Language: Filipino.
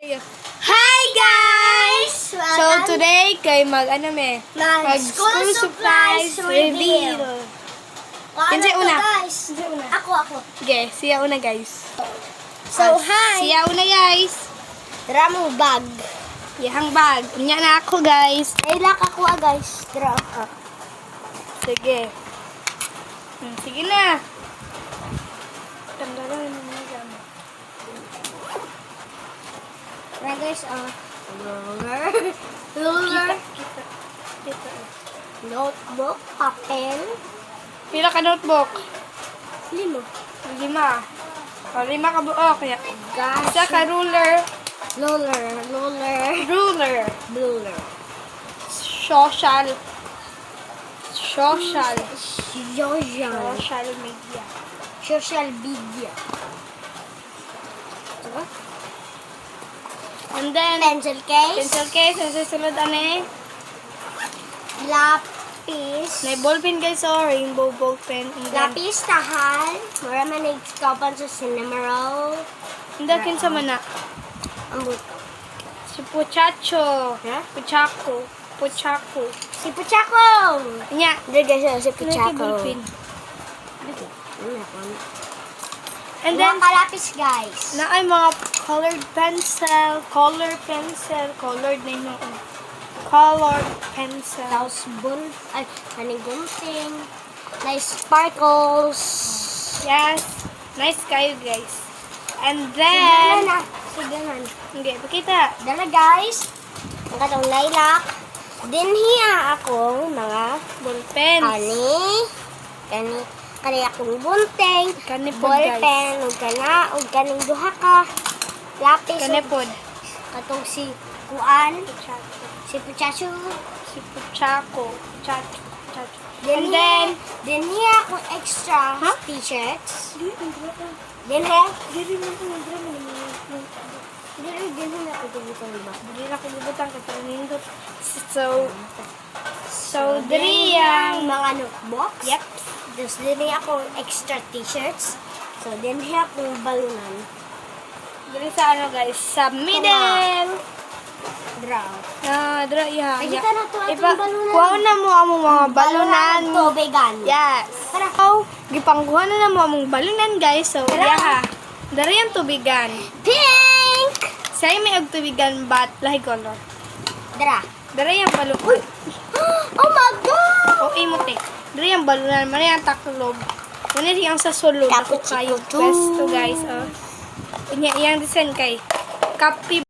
Hi guys! So today kay mag school supplies reveal. Kinsa una? Ako. Okay, siya una guys. So hi. Siya una guys. Ramong bag. Yahang bag. Unya na ako guys. Ay lak ako guys. Dra ka. Sige. Sige na. Tanggalan mo na gamit. Na guys, ruler, Kita. notebook, papel, Pila ka notebook? 5, 5. O, 5 ka buok. gas, Isa ka ruler. ruler, Ruler. Social media. social media, And then, pencil case, pencil case. Ang susunod ano lapis, May ballpen guys, rainbow ballpen. And then, lapis, tahan, marami nagkapan sa cinema roll, hindi kinsa man na. ang buto. Si Puchacho. Ha? Puchaco. Si Puchaco! Nya. Hindi guys, si Ano Puchaco. ballpen? And then, Mga kalapis guys. na ay mga colored pencil, colored na yung colored pencil. Tapos kaning gunting, nice sparkles. Yes. Nice kayo guys. And then, Siganan. hindi, pakita. Dala guys, ang katong lilac. Dinhiya ako mga Ballpen. kani akong gunting, Kani po, ballpen, ug kaning duha ka lapis, Kanepod. katong si Kuan, si Puchacho. Si Puchaco. Chacho. And then, dinhiya akong extra Huh? t-shirts. Dinhi Dili na ako dito ba? na kalibutan ka nindot. So, diri ang mga notebooks. Yep. Tapos dinhi ako extra t-shirts. So dinhi akong balunan. Diri sa ano guys, sa middle. Draw. Dira iha. Ay, kita na to atong balunan. Kuha na mo among mga balunan. Tubigan. Yes. Tara. Oh, gipangkuha na mo among balunan guys. So, Tara. yaha. Dari ang tubigan. Pink! Say may og tubigan but lahi color. Dra. Dari ang balunan. Oh my God! O emote. Dari ang balunan man ang taklob. Muna siyang sa sulod ako kayo. Cappuccino. Best to guys. Inya iyang design kay Kapi